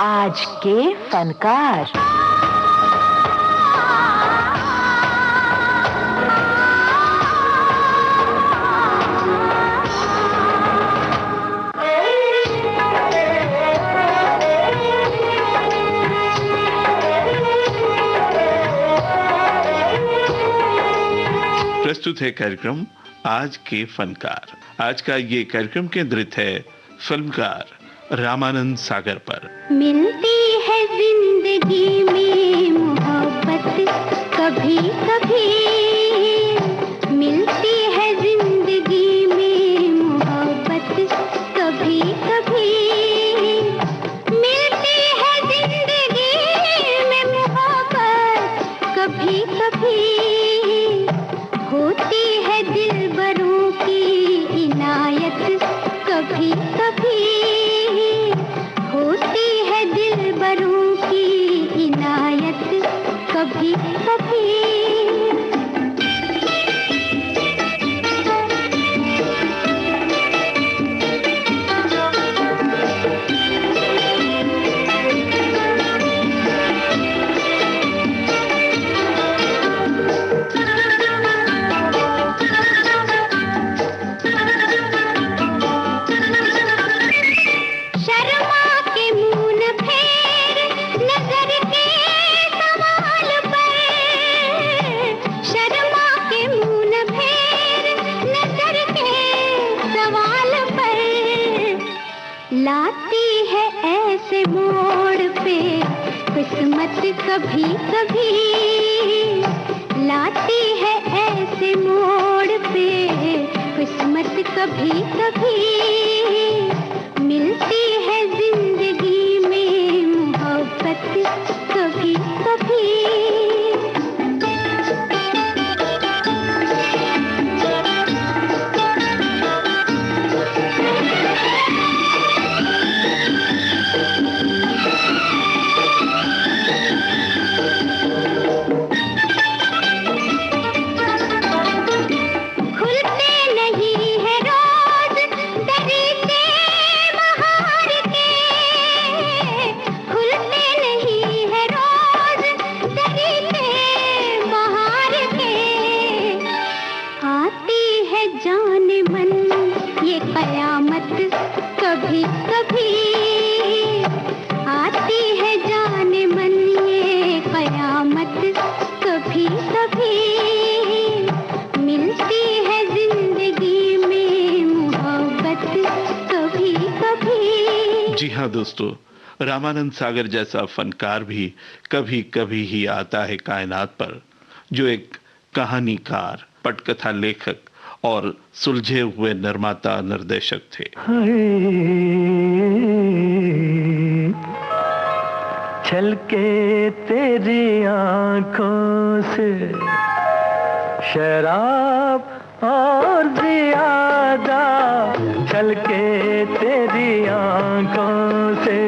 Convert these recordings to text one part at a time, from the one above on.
आज के फनकार। प्रस्तुत है कार्यक्रम आज के फनकार। आज का ये कार्यक्रम केंद्रित है फिल्मकार रामानंद सागर पर। मिलती है जिंदगी में मोहब्बत कभी कभी, मिलती है जिंदगी में मोहब्बत कभी कभी, मिलती है जिंदगी में मोहब्बत कभी कभी, होती है दिलबरों की इनायत कभी कभी, होती है दिलबरों की इनायत कभी कभी। लाती है ऐसे मोड़ पे किस्मत कभी कभी, लाती है ऐसे मोड़ पे किस्मत कभी कभी, मिलती है जिंदगी में मोहब्बत कभी कभी। कभी कभी आती है जाने मन ये कयामत कभी कभी, मिलती है जिंदगी में मोहब्बत कभी कभी। जी हाँ दोस्तों, रामानंद सागर जैसा फनकार भी कभी कभी ही आता है कायनात पर, जो एक कहानीकार, पटकथा लेखक और सुलझे हुए निर्माता निर्देशक थे। छलके तेरी आंखों से शराब और ज्यादा, छलके तेरी आंखों से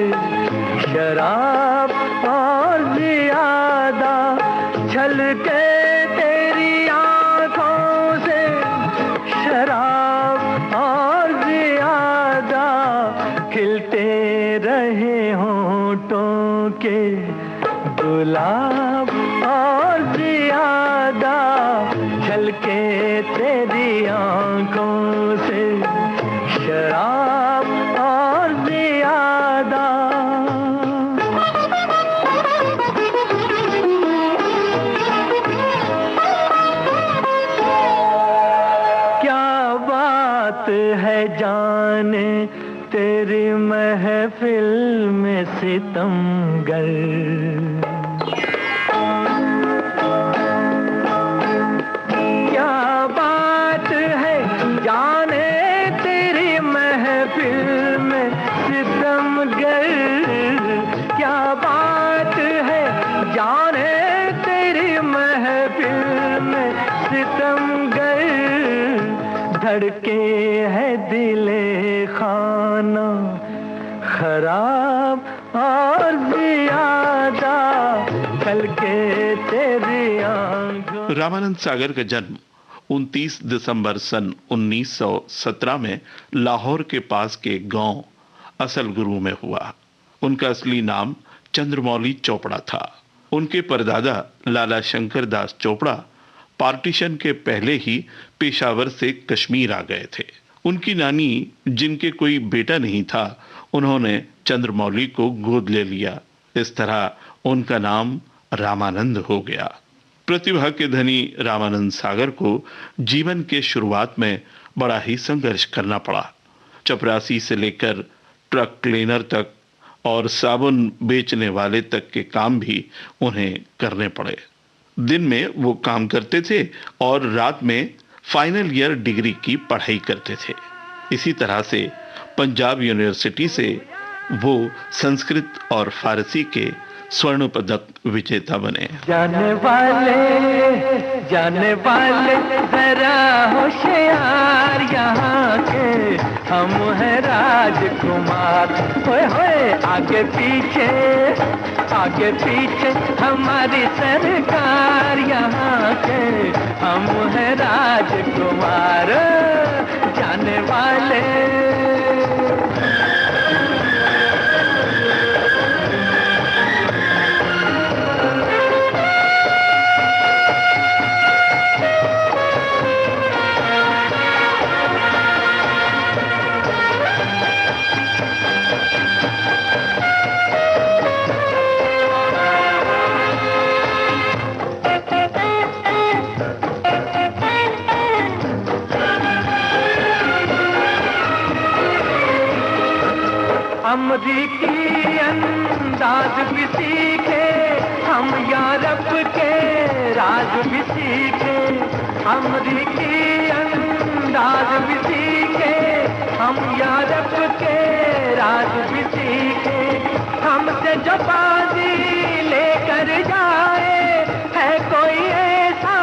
शराब और ज्यादा, छलके तेरी आंखों से शराब और ज्यादा, खिलते रहे होंठों के गुलाब और ज्यादा, छलके तेरी आंखों से शराब और ज्यादा। क्या बात है जाने तेरी महफिल में सितमगर, क्या बात है जाने तेरी महफिल में सितमगर, क्या बात है जाने तेरी महफिल में सितमगर, धड़के है दिले खाना खराब और ज्यादा, छलके तेरी आंखों। रामानंद सागर का जन्म 29 दिसंबर सन 1917 में लाहौर के पास के गांव असलगुरु में हुआ। उनका असली नाम चंद्रमौली चोपड़ा था। उनके परदादा लाला शंकर दास चोपड़ा पार्टीशन के पहले ही पेशावर से कश्मीर आ गए थे। उनकी नानी, जिनके कोई बेटा नहीं था, उन्होंने चंद्रमौली को गोद ले लिया। इस तरह उनका नाम रामानंद हो गया। प्रतिभा के धनी रामानंद सागर को जीवन के शुरुआत में बड़ा ही संघर्ष करना पड़ा। चपरासी से लेकर ट्रक क्लीनर तक और साबुन बेचने वाले तक के काम भी उन्हें करने पड़े। दिन में वो काम करते थे और रात में फाइनल ईयर डिग्री की पढ़ाई करते थे। इसी तरह से पंजाब यूनिवर्सिटी से वो संस्कृत और फारसी के स्वर्ण पदक विजेता बने। जाने वाले जरा होशियार, यहाँ के हम हैं राजकुमार। होए होए आगे पीछे हमारी सरकार, यहाँ के हम हैं राजकुमार। जाने वाले अमरीकी अंदाज भी सीखे, हम यूरोप के राज भी सीखे। अमरीकी अंदाज भी सीखे, हम यूरोप के राज भी सीखे। हमसे जो बाजी लेकर जाए, है कोई ऐसा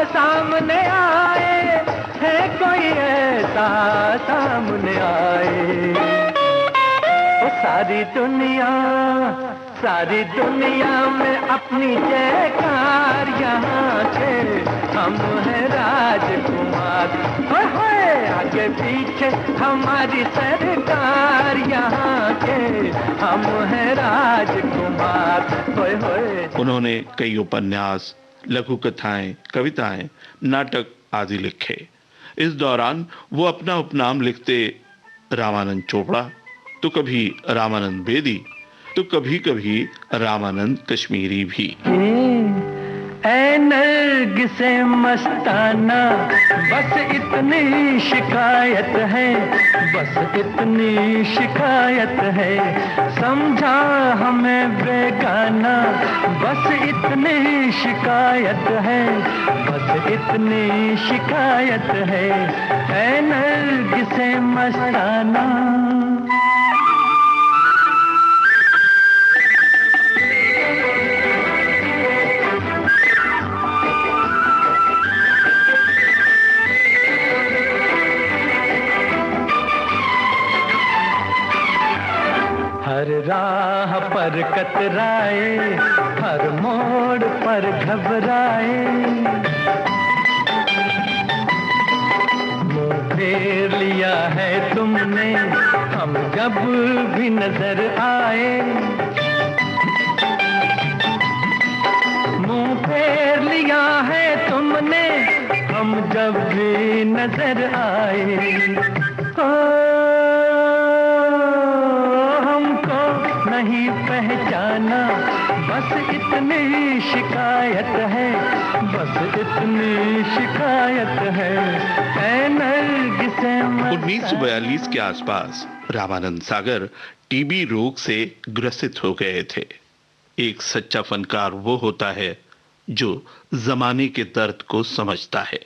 सामने आए, है कोई ऐसा सामने आए। सारी दुनिया में अपनी जयकार, यहाँ के हम हैं राजकुमार। होए आगे पीछे हमारी सरकार, यहाँ के हम हैं राजकुमार। होए। उन्होंने कई उपन्यास, लघु कथाएं, कविताएं, नाटक आदि लिखे। इस दौरान वो अपना उपनाम लिखते रामानंद चोपड़ा, तो कभी रामानंद बेदी, तो कभी कभी रामानंद कश्मीरी भी। ऐ नरगिसे मस्ताना, बस इतनी शिकायत है, बस इतनी शिकायत है। समझा हमें बेगाना, बस इतनी शिकायत है, बस इतनी शिकायत है। ऐ नरगिसे मस्ताना। हर राह पर कतराए, हर मोड़ पर घबराए। मुँह फेर लिया है तुमने, हम जब भी नजर आए। मुँह फेर लिया है तुमने, हम जब भी नजर आए। नहीं पहचाना, बस इतनी शिकायत है, बस इतनी शिकायत है। 1942 के आसपास रामानंद सागर टीबी रोग से ग्रसित हो गए थे। एक सच्चा फनकार वो होता है जो जमाने के दर्द को समझता है।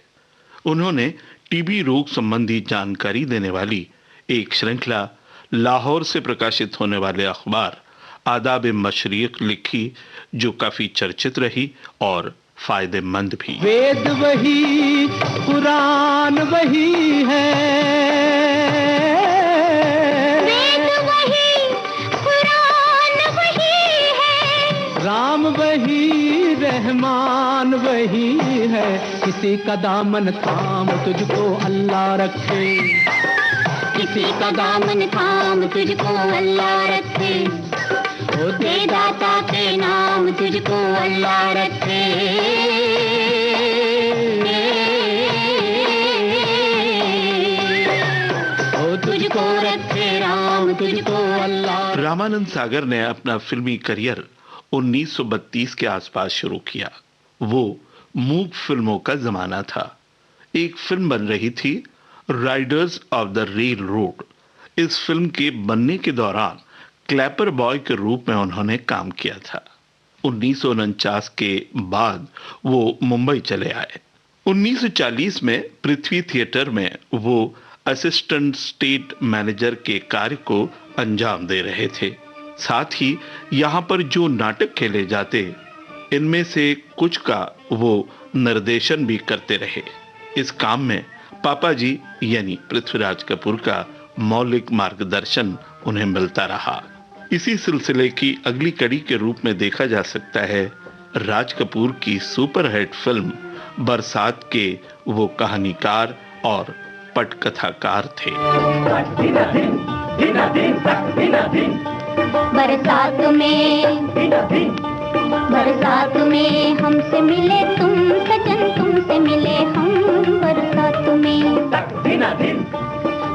उन्होंने टीबी रोग संबंधी जानकारी देने वाली एक श्रृंखला लाहौर से प्रकाशित होने वाले अखबार आदाब मशरिक लिखी, जो काफी चर्चित रही और फायदेमंद भी। वेद वही, कुरान वही है, वेद वही, कुरान वही है, राम वही, रहमान वही है। किसी का दामन थाम तुझको अल्लाह रखे, किसी का दामन थाम तुझको अल्लाह रखे। अल्लाह रखे। ओ तुझको रखे राम, तुझको अल्लाह। रामानंद सागर ने अपना फिल्मी करियर 1932 के आसपास शुरू किया। वो मूक फिल्मों का जमाना था। एक फिल्म बन रही थी, Riders of the rail road. इस फिल्म के बनने के दौरान क्लैपर बॉय के रूप में उन्होंने काम किया था। 1949 के बाद वो मुंबई चले आए। 1940 में पृथ्वी थिएटर में वो असिस्टेंट स्टेट मैनेजर के कार्य को अंजाम दे रहे थे। साथ ही यहाँ पर जो नाटक खेले जाते, इनमें से कुछ का वो निर्देशन भी करते रहे। इस काम में पापा जी यानी पृथ्वीराज कपूर का मौलिक मार्गदर्शन उन्हें मिलता रहा। इसी सिलसिले की अगली कड़ी के रूप में देखा जा सकता है राज कपूर की सुपरहिट फिल्म बरसात के वो कहानीकार और पटकथाकार थे। बरसात में हमसे मिले तुम सजन, तुमसे मिले हम बरसात में।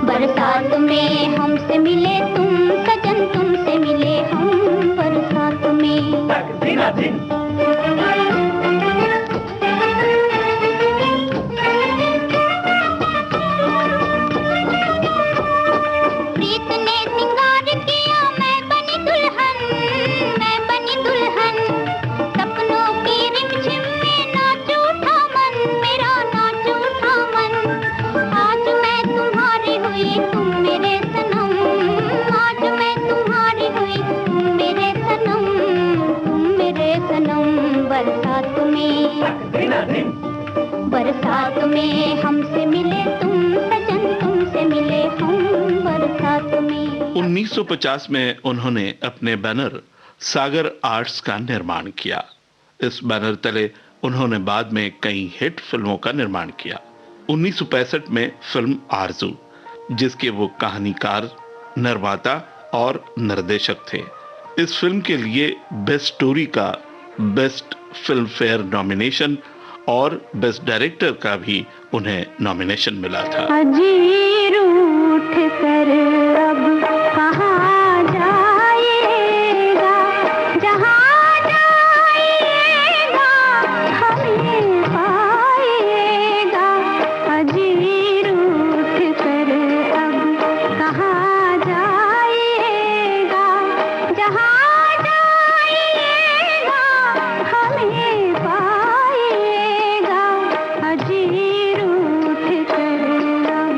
बरसात में हमसे मिले तुम सजन, तुमसे मिले हम बरसात में। प्रीत ने सिंगार किया, मैं बनी दुल्हन, मैं बनी दुल्हन। सपनों की रिमझिम में नाच उठा मन, मेरा नाच उठा मन। आज मैं तुम्हारी हुई, तुम मेरे सनम। आज मैं तुम्हारी हुई, तुम मेरे सनम, तुम मेरे सनम। बरसात में हमसे मिले तुम सजन, तुमसे मिले हम बरसात में। 1950 में उन्होंने अपने बैनर सागर आर्ट्स का निर्माण किया। इस बैनर तले उन्होंने बाद में कई हिट फिल्मों का निर्माण किया। 1965 में फिल्म आरज़ू, जिसके वो कहानीकार, निर्माता और निर्देशक थे। इस फिल्म के लिए बेस्ट स्टोरी का बेस्ट फिल्म फेयर नॉमिनेशन और बेस्ट डायरेक्टर का भी उन्हें नॉमिनेशन मिला था। अजीर उठ कर अब कहाँ जाएगा, जहाँ जाएगा हमें पाएगा। अजीर उठ कर अब कहाँ जाएगा, जहाँ जाएगा हमें पाएगा। अजीर उठ कर अब।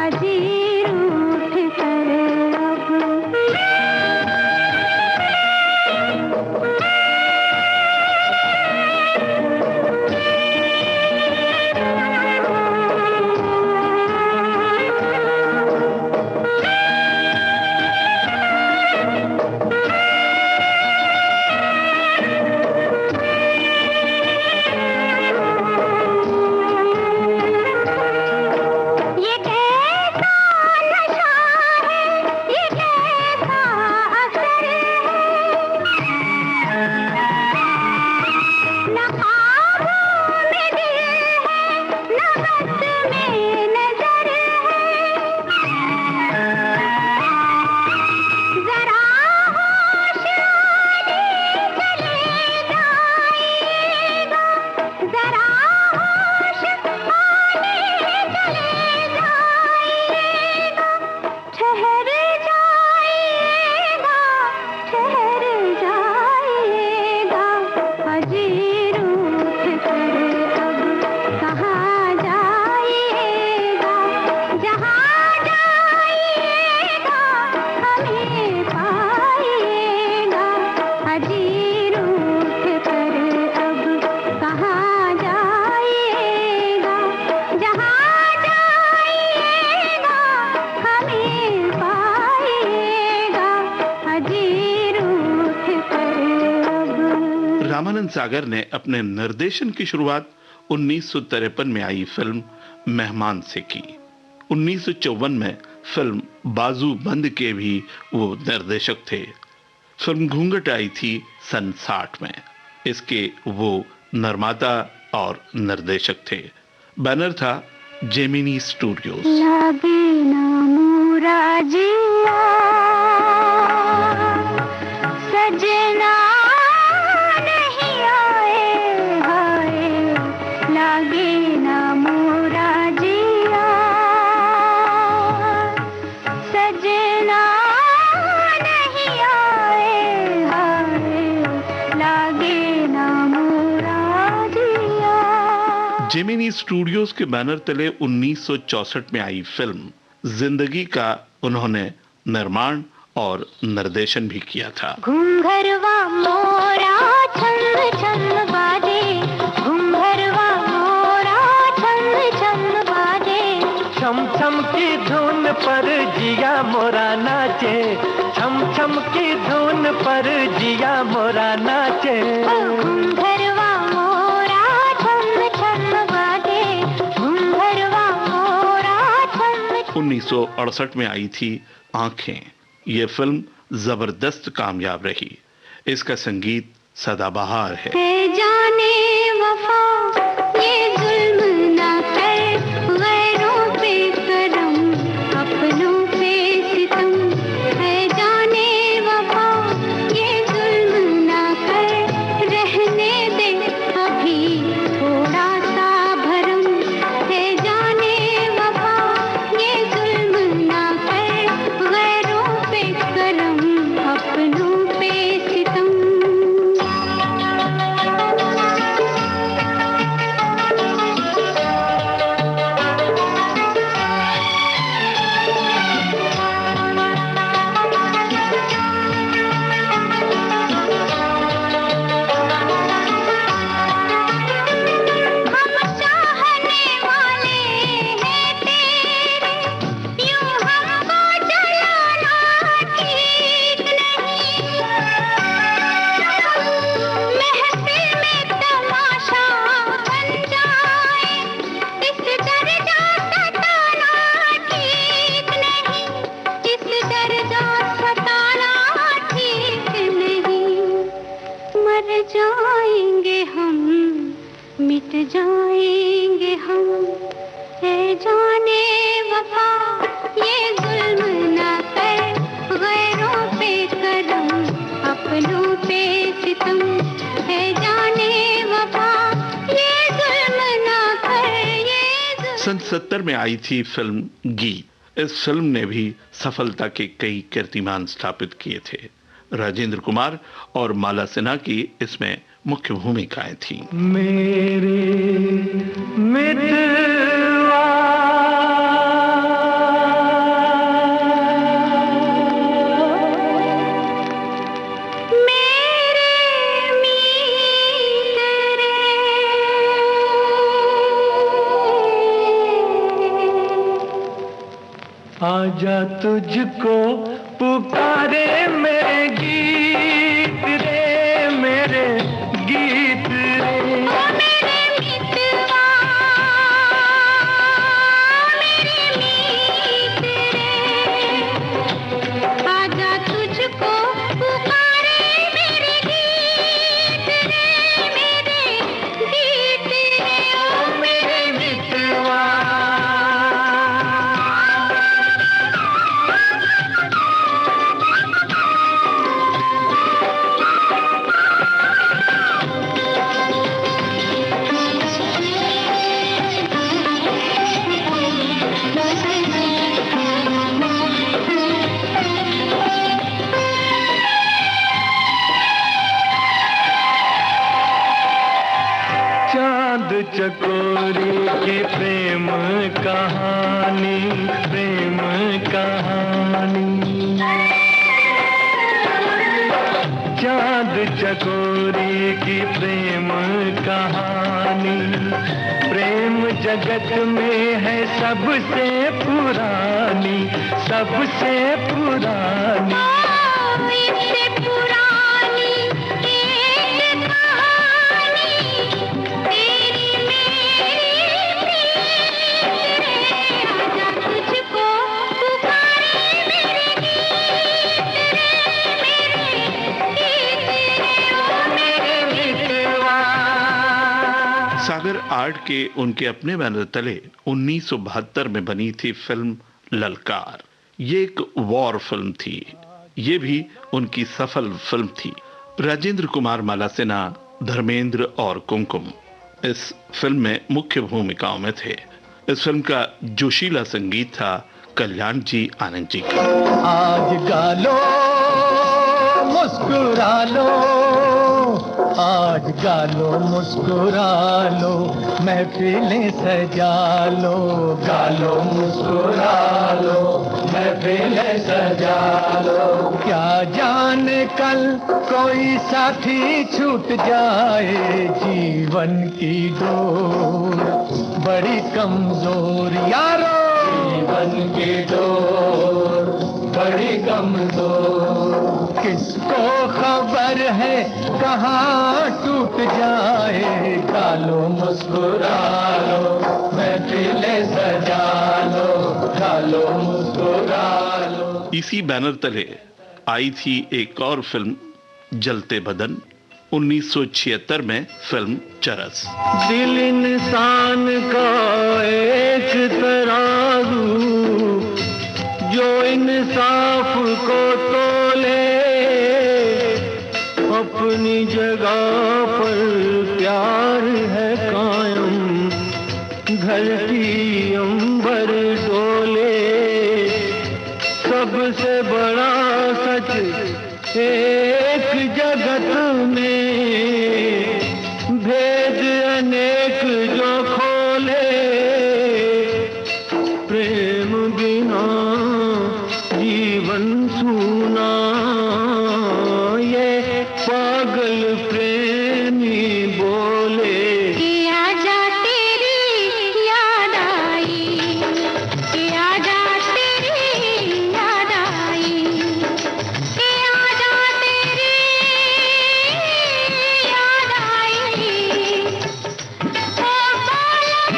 हजीर उठ कर अब। रामानंद सागर ने अपने निर्देशन की शुरुआत 1953 में आई फिल्म मेहमान से की। 1954 में फिल्म बाजू बंद के भी वो निर्देशक थे। फिल्म घूंघट आई थी सन 60 में। इसके वो निर्माता और निर्देशक थे। बैनर था जेमिनी स्टूडियोज। लागे ना मुराजिया सजना नहीं आए हाय, लागे ना मुराजिया सजना नहीं आए हाय, लागे ना मुराजिया। जेमिनी स्टूडियोज के बैनर तले 1964 में आई फिल्म जिंदगी का उन्होंने निर्माण और निर्देशन भी किया था। घुंघरवा मोरा छन छन बाजे, घुंघरवा मोरा छन छन बाजे, छम छम की धुन पर जिया मोरा नाचे, छम छम की धुन पर जिया मोरा नाचे। घुंघरवा मोरा छन छन बाजे, घुंघरवा मोरा छन। 1968 में आई थी आंखें। ये फिल्म जबरदस्त कामयाब रही। इसका संगीत सदाबहार है। जाने वफा ये जुल्म ना कर, गैरों पे करम अपनों पे सितम। है जाने वफा ये जुल्म ना कर, रहने दे अभी थोड़ा सा भरम। है जाने वफा ये जुल्म ना कर, गैरों पे करम अपनों पे सितम। जाएंगे हम, मिट जाएंगे हम, है जाने वफा ये जुल्म ना कर, गैरों पे करम अपनों पे सितम। है जाने वफा ये जुल्म ना कर, ये सन 70 में आई थी फिल्म गीत। इस फिल्म ने भी सफलता के कई कीर्तिमान स्थापित किए थे। राजेंद्र कुमार और माला सिन्हा की इसमें मुख्य भूमिकाएं थीं। मेरे मितवा आजा तुझको पुकारे मेरे गीत रे, मेरे गीत रे। ओ मेरे मितवा, मेरे मीत रे, आजा तुझको पुकारे मेरे गीत रे, मेरे गीत रे। ओ मेरे मितवा। चांद चकोरी की प्रेम कहानी, प्रेम कहानी। चांद चकोरी की प्रेम कहानी, प्रेम जगत में है सबसे पुरानी, सबसे पुरानी। इससे पुरानी एक कहानी, तेरी मेरी प्रीत रे, आजा तुझको पुकारे मेरे गीत रे, मेरे गीत रे। ओ मेरे मितवा। सागर आर्ट के उनके अपने बैनर तले 1972 में बनी थी फिल्म ललकार। ये एक वॉर फिल्म थी। ये भी उनकी सफल फिल्म थी। राजेंद्र कुमार मालासिन्हा, धर्मेंद्र और कुमकुम इस फिल्म में मुख्य भूमिकाओं में थे। इस फिल्म का जोशीला संगीत था कल्याण जी आनंद जी का। आज गालो मुस्कुरा लो, आज गालो मुस्कुरा लो, महफिलें सजा लो। गालो मुस्कुरा लो, महफिलें सजा लो। क्या जाने कल कोई साथी छूट जाए, जीवन की डोर बड़ी कमजोर यारो, जीवन की डोर बड़ी कमजोर। किसको खबर है कहाँ टूट जाए, गालो मुस्कुरा लो, महफिलें सजा लो। गालो मुस्कुरा लो। इसी बैनर तले आई थी एक और फिल्म जलते बदन 1976 में फिल्म चरस। दिल इंसान का एक तराजू, जो इंसाफ को तोले, अपनी जगह पर प्यार है कायम, धरती अंबर डोले। सबसे बड़ा सच एक जगत में, भेद अनेक जो खोले। प्रेम बिना जीवन सूना, ये पागल प्रेमी बोले। कि आजा तेरी याद आई, कि आजा तेरी याद आई, कि आजा तेरी याद आई। ओ बालम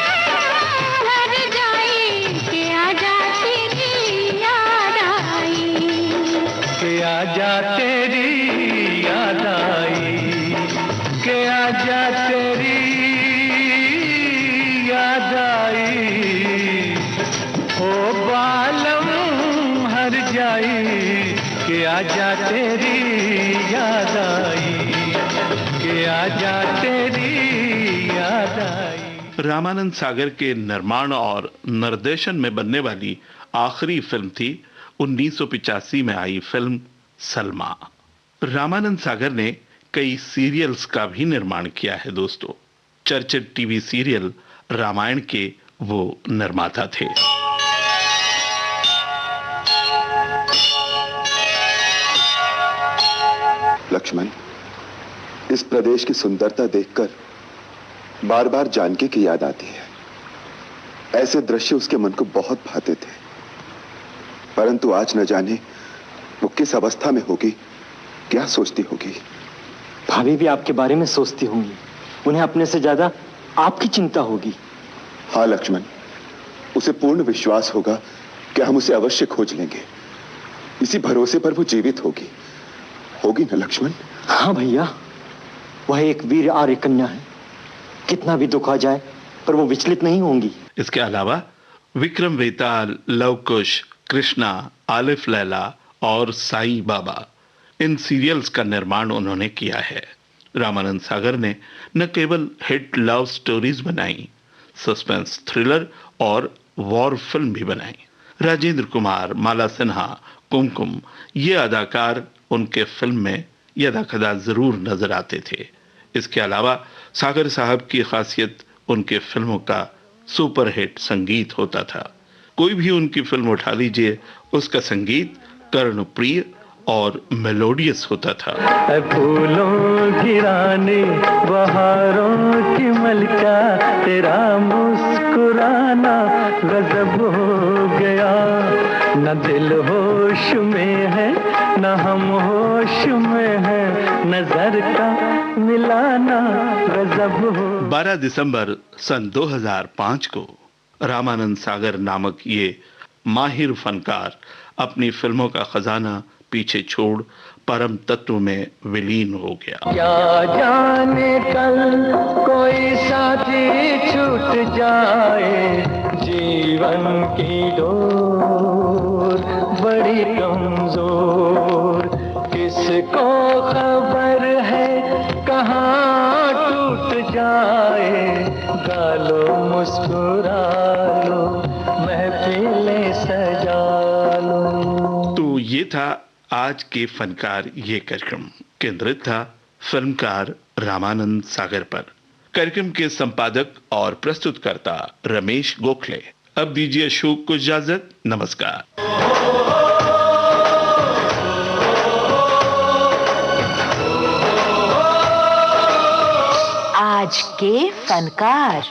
हर जाई, कि आजा तेरी याद आई। के आजा तेरी याद आई, के आजा तेरी याद आई। ओ बालम हर जाई, के आजा तेरी याद आई, के आजा तेरी याद आई। रामानंद सागर के निर्माण और निर्देशन में बनने वाली आखिरी फिल्म थी 1985 में आई फिल्म सलमा। रामानंद सागर ने कई सीरियल्स का भी निर्माण किया है दोस्तों। चर्चित टीवी सीरियल रामायण के वो निर्माता थे। लक्ष्मण, इस प्रदेश की सुंदरता देखकर बार बार जानकी की याद आती है। ऐसे दृश्य उसके मन को बहुत भाते थे। परंतु आज न जाने वो किस अवस्था में होगी, क्या सोचती होगी। भाभी भी आपके बारे में सोचती होंगी, उन्हें अपने से ज्यादा आपकी चिंता होगी। हाँ लक्ष्मण, उसे पूर्ण विश्वास होगा कि हम उसे अवश्य खोज लेंगे। इसी भरोसे पर वो जीवित होगी, होगी ना लक्ष्मण? हाँ भैया, वह एक वीर आर्य कन्या है, कितना भी दुख आ जाए पर वो विचलित नहीं होंगी। इसके अलावा विक्रम वेताल, लव कुश, कृष्णा, आलिफ लैला और साईं बाबा, इन सीरियल्स का निर्माण उन्होंने किया है। रामानंद सागर ने न केवल हिट लव स्टोरीज बनाई, सस्पेंस थ्रिलर और वॉर फिल्म भी बनाई। राजेंद्र कुमार, माला सिन्हा, कुमकुम, ये अदाकार उनके फिल्म में यदाकदा जरूर नजर आते थे। इसके अलावा सागर साहब की खासियत उनके फिल्मों का सुपरहिट संगीत होता था। कोई भी उनकी फिल्म उठा लीजिए, उसका संगीत कर्णप्रिय और मेलोडियस होता था। फूलों की रानी, बहारों की मलका, तेरा मुस्कुराना गजब हो गया। न दिल होश में है, न हम होश में है, नजर का मिलाना गजब हो। 12 दिसंबर सन 2005 को रामानंद सागर नामक ये माहिर फनकार अपनी फिल्मों का खजाना पीछे छोड़ परम तत्व में विलीन हो गया। क्या जाने कल कोई साथी छूट जाए, जीवन की डोर बड़ी कमजोर, किसको खबर है कहाँ टूट जाए, गालो मुस्कुरा लो, महफिलें सजा लो। तो ये था आज के फनकार ये कार्यक्रम, केंद्रित था फिल्मकार रामानंद सागर पर। कार्यक्रम के संपादक और प्रस्तुतकर्ता रमेश गोखले। अब दीजिए अशोक को इजाजत। नमस्कार। आज के फनकार।